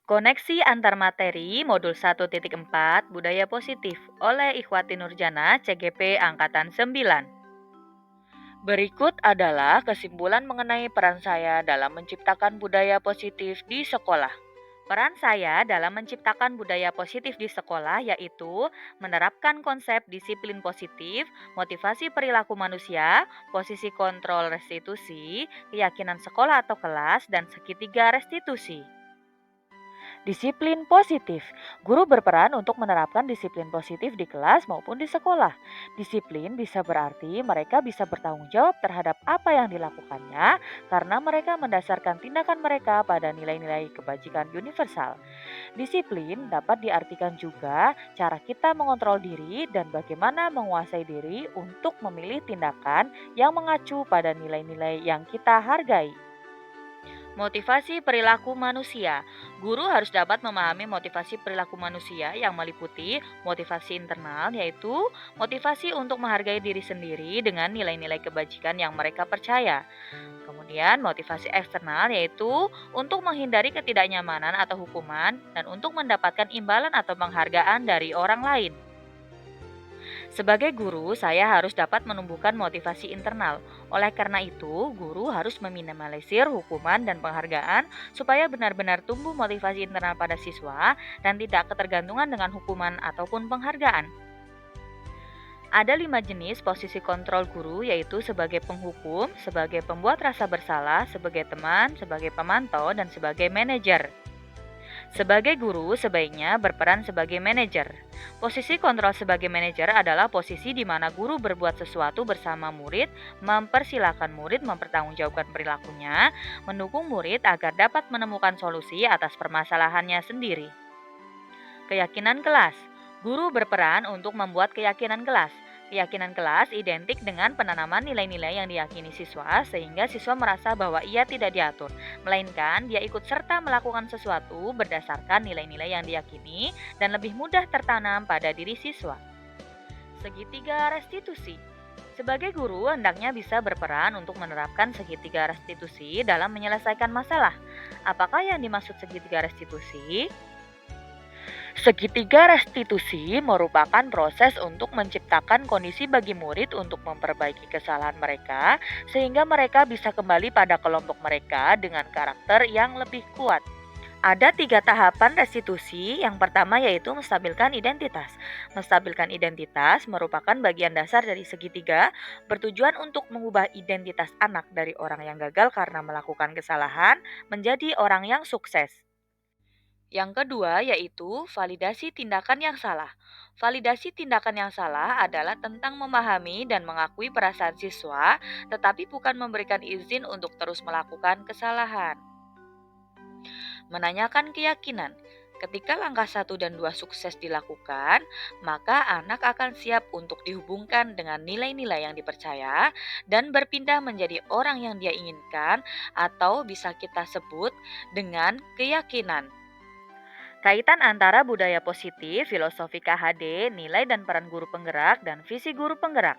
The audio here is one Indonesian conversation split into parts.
Koneksi antar materi modul 1.4 Budaya Positif oleh Ikhwati Nurjana CGP Angkatan 9. Berikut adalah kesimpulan mengenai peran saya dalam menciptakan budaya positif di sekolah. Peran saya dalam menciptakan budaya positif di sekolah yaitu menerapkan konsep disiplin positif, motivasi perilaku manusia, posisi kontrol restitusi, keyakinan sekolah atau kelas, dan segitiga restitusi. Disiplin positif. Guru berperan untuk menerapkan disiplin positif di kelas maupun di sekolah. Disiplin bisa berarti mereka bisa bertanggung jawab terhadap apa yang dilakukannya karena mereka mendasarkan tindakan mereka pada nilai-nilai kebajikan universal. Disiplin dapat diartikan juga cara kita mengontrol diri dan bagaimana menguasai diri untuk memilih tindakan yang mengacu pada nilai-nilai yang kita hargai. Motivasi perilaku manusia. Guru harus dapat memahami motivasi perilaku manusia yang meliputi motivasi internal, yaitu motivasi untuk menghargai diri sendiri dengan nilai-nilai kebajikan yang mereka percaya. Kemudian motivasi eksternal yaitu untuk menghindari ketidaknyamanan atau hukuman dan untuk mendapatkan imbalan atau penghargaan dari orang lain. Sebagai guru, saya harus dapat menumbuhkan motivasi internal. Oleh karena itu, guru harus meminimalisir hukuman dan penghargaan supaya benar-benar tumbuh motivasi internal pada siswa dan tidak ketergantungan dengan hukuman ataupun penghargaan. Ada 5 jenis posisi kontrol guru, yaitu sebagai penghukum, sebagai pembuat rasa bersalah, sebagai teman, sebagai pemantau, dan sebagai manajer. Sebagai guru, sebaiknya berperan sebagai manajer. Posisi kontrol sebagai manajer adalah posisi di mana guru berbuat sesuatu bersama murid, mempersilahkan murid mempertanggungjawabkan perilakunya, mendukung murid agar dapat menemukan solusi atas permasalahannya sendiri. Keyakinan kelas. Guru berperan untuk membuat keyakinan kelas. Keyakinan kelas identik dengan penanaman nilai-nilai yang diyakini siswa sehingga siswa merasa bahwa ia tidak diatur, melainkan dia ikut serta melakukan sesuatu berdasarkan nilai-nilai yang diyakini dan lebih mudah tertanam pada diri siswa. Segitiga restitusi. Sebagai guru, hendaknya bisa berperan untuk menerapkan segitiga restitusi dalam menyelesaikan masalah. Apakah yang dimaksud segitiga restitusi? Segitiga restitusi merupakan proses untuk menciptakan kondisi bagi murid untuk memperbaiki kesalahan mereka, sehingga mereka bisa kembali pada kelompok mereka dengan karakter yang lebih kuat. Ada 3 tahapan restitusi. Yang pertama yaitu menstabilkan identitas. Menstabilkan identitas merupakan bagian dasar dari segitiga, bertujuan untuk mengubah identitas anak dari orang yang gagal karena melakukan kesalahan menjadi orang yang sukses. Yang kedua yaitu validasi tindakan yang salah. Validasi tindakan yang salah adalah tentang memahami dan mengakui perasaan siswa, tetapi bukan memberikan izin untuk terus melakukan kesalahan. Menanyakan keyakinan. Ketika langkah 1 dan 2 sukses dilakukan, maka anak akan siap untuk dihubungkan dengan nilai-nilai yang dipercaya dan berpindah menjadi orang yang dia inginkan atau bisa kita sebut dengan keyakinan. Kaitan antara budaya positif, filosofi KHD, nilai dan peran guru penggerak, dan visi guru penggerak.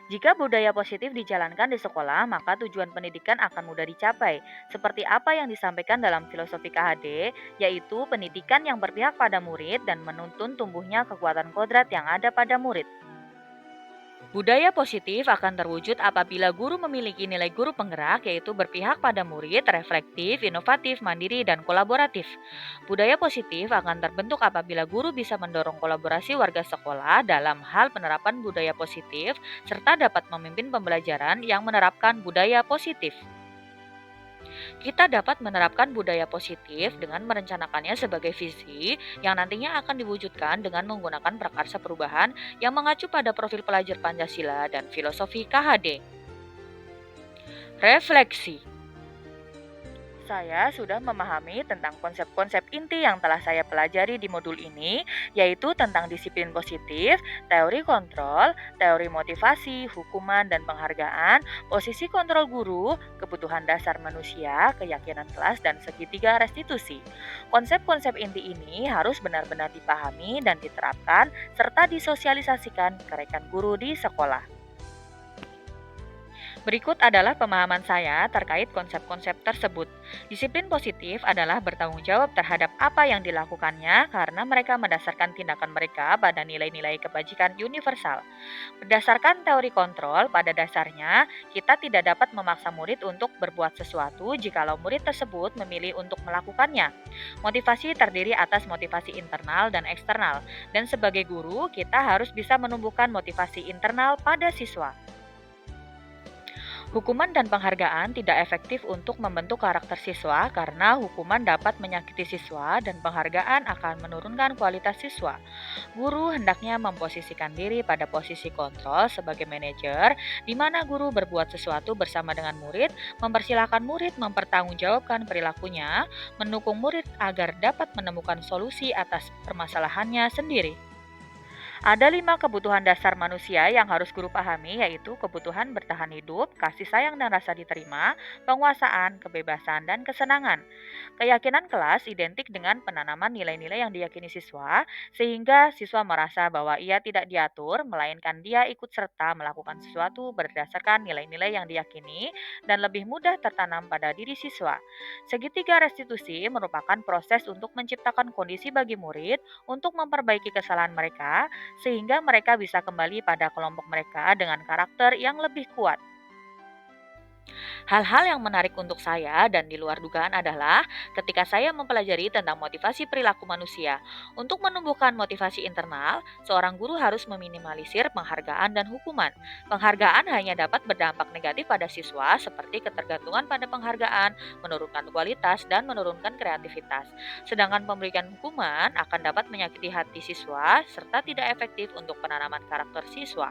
Jika budaya positif dijalankan di sekolah, maka tujuan pendidikan akan mudah dicapai. Seperti apa yang disampaikan dalam filosofi KHD, yaitu pendidikan yang berpihak pada murid dan menuntun tumbuhnya kekuatan kodrat yang ada pada murid. Budaya positif akan terwujud apabila guru memiliki nilai guru penggerak, yaitu berpihak pada murid, reflektif, inovatif, mandiri, dan kolaboratif. Budaya positif akan terbentuk apabila guru bisa mendorong kolaborasi warga sekolah dalam hal penerapan budaya positif, serta dapat memimpin pembelajaran yang menerapkan budaya positif. Kita dapat menerapkan budaya positif dengan merencanakannya sebagai visi yang nantinya akan diwujudkan dengan menggunakan prakarsa perubahan yang mengacu pada profil pelajar Pancasila dan filosofi KHD. Refleksi. Saya sudah memahami tentang konsep-konsep inti yang telah saya pelajari di modul ini, yaitu tentang disiplin positif, teori kontrol, teori motivasi, hukuman dan penghargaan, posisi kontrol guru, kebutuhan dasar manusia, keyakinan kelas, dan segitiga restitusi. Konsep-konsep inti ini harus benar-benar dipahami dan diterapkan, serta disosialisasikan ke rekan guru di sekolah. Berikut adalah pemahaman saya terkait konsep-konsep tersebut. Disiplin positif adalah bertanggung jawab terhadap apa yang dilakukannya karena mereka mendasarkan tindakan mereka pada nilai-nilai kebajikan universal. Berdasarkan teori kontrol, pada dasarnya kita tidak dapat memaksa murid untuk berbuat sesuatu jikalau murid tersebut memilih untuk melakukannya. Motivasi terdiri atas motivasi internal dan eksternal, dan sebagai guru kita harus bisa menumbuhkan motivasi internal pada siswa. Hukuman dan penghargaan tidak efektif untuk membentuk karakter siswa karena hukuman dapat menyakiti siswa dan penghargaan akan menurunkan kualitas siswa. Guru hendaknya memposisikan diri pada posisi kontrol sebagai manajer, di mana guru berbuat sesuatu bersama dengan murid, mempersilahkan murid mempertanggungjawabkan perilakunya, mendukung murid agar dapat menemukan solusi atas permasalahannya sendiri. Ada 5 kebutuhan dasar manusia yang harus guru pahami, yaitu kebutuhan bertahan hidup, kasih sayang dan rasa diterima, penguasaan, kebebasan, dan kesenangan. Keyakinan kelas identik dengan penanaman nilai-nilai yang diyakini siswa, sehingga siswa merasa bahwa ia tidak diatur, melainkan dia ikut serta melakukan sesuatu berdasarkan nilai-nilai yang diyakini dan lebih mudah tertanam pada diri siswa. Segitiga restitusi merupakan proses untuk menciptakan kondisi bagi murid untuk memperbaiki kesalahan mereka sehingga mereka bisa kembali pada kelompok mereka dengan karakter yang lebih kuat. Hal-hal yang menarik untuk saya dan di luar dugaan adalah ketika saya mempelajari tentang motivasi perilaku manusia. Untuk menumbuhkan motivasi internal, seorang guru harus meminimalisir penghargaan dan hukuman. Penghargaan hanya dapat berdampak negatif pada siswa seperti ketergantungan pada penghargaan, menurunkan kualitas, dan menurunkan kreativitas. Sedangkan pemberian hukuman akan dapat menyakiti hati siswa serta tidak efektif untuk penanaman karakter siswa.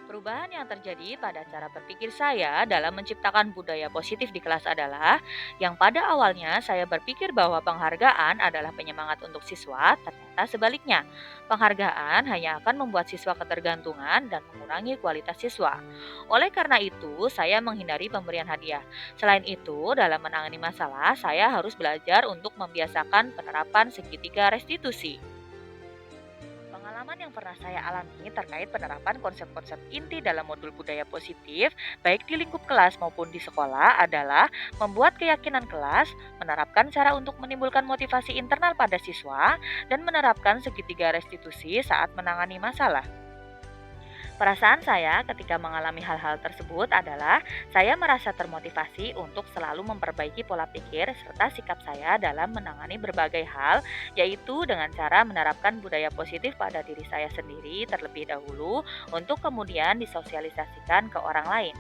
Perubahan yang terjadi pada cara berpikir saya dalam menciptakan budaya positif di kelas adalah yang pada awalnya saya berpikir bahwa penghargaan adalah penyemangat untuk siswa, ternyata sebaliknya. Penghargaan hanya akan membuat siswa ketergantungan dan mengurangi kualitas siswa. Oleh karena itu, saya menghindari pemberian hadiah. Selain itu, dalam menangani masalah, saya harus belajar untuk membiasakan penerapan segitiga restitusi. Pengalaman yang pernah saya alami terkait penerapan konsep-konsep inti dalam modul budaya positif, baik di lingkup kelas maupun di sekolah, adalah membuat keyakinan kelas, menerapkan cara untuk menimbulkan motivasi internal pada siswa, dan menerapkan segitiga restitusi saat menangani masalah. Perasaan saya ketika mengalami hal-hal tersebut adalah saya merasa termotivasi untuk selalu memperbaiki pola pikir serta sikap saya dalam menangani berbagai hal, yaitu dengan cara menerapkan budaya positif pada diri saya sendiri terlebih dahulu untuk kemudian disosialisasikan ke orang lain.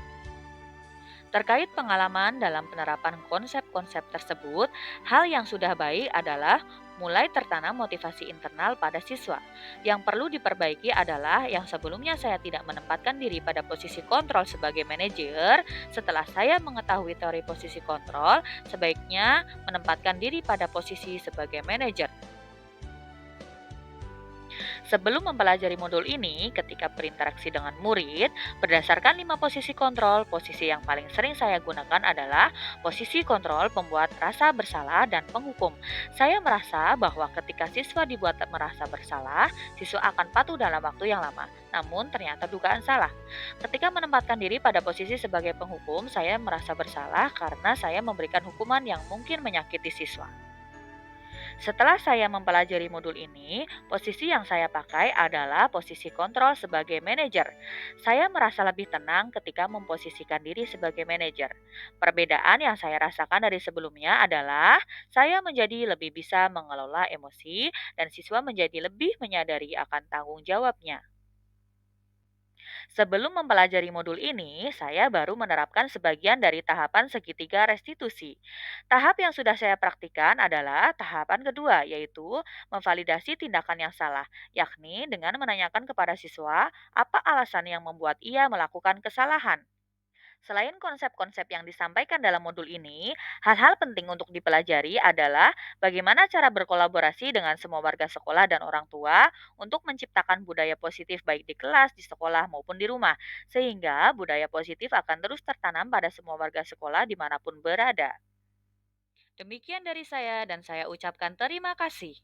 Terkait pengalaman dalam penerapan konsep-konsep tersebut, hal yang sudah baik adalah mulai tertanam motivasi internal pada siswa. Yang perlu diperbaiki adalah yang sebelumnya saya tidak menempatkan diri pada posisi kontrol sebagai manajer. Setelah saya mengetahui teori posisi kontrol, sebaiknya menempatkan diri pada posisi sebagai manajer. Sebelum mempelajari modul ini, ketika berinteraksi dengan murid, berdasarkan 5 posisi kontrol, posisi yang paling sering saya gunakan adalah posisi kontrol pembuat rasa bersalah dan penghukum. Saya merasa bahwa ketika siswa dibuat merasa bersalah, siswa akan patuh dalam waktu yang lama. Namun ternyata dugaan salah. Ketika menempatkan diri pada posisi sebagai penghukum, saya merasa bersalah karena saya memberikan hukuman yang mungkin menyakiti siswa. Setelah saya mempelajari modul ini, posisi yang saya pakai adalah posisi kontrol sebagai manajer. Saya merasa lebih tenang ketika memposisikan diri sebagai manajer. Perbedaan yang saya rasakan dari sebelumnya adalah saya menjadi lebih bisa mengelola emosi dan siswa menjadi lebih menyadari akan tanggung jawabnya. Sebelum mempelajari modul ini, saya baru menerapkan sebagian dari tahapan segitiga restitusi. Tahap yang sudah saya praktikkan adalah tahapan kedua, yaitu memvalidasi tindakan yang salah, yakni dengan menanyakan kepada siswa apa alasan yang membuat ia melakukan kesalahan. Selain konsep-konsep yang disampaikan dalam modul ini, hal-hal penting untuk dipelajari adalah bagaimana cara berkolaborasi dengan semua warga sekolah dan orang tua untuk menciptakan budaya positif baik di kelas, di sekolah, maupun di rumah, sehingga budaya positif akan terus tertanam pada semua warga sekolah dimanapun berada. Demikian dari saya dan saya ucapkan terima kasih.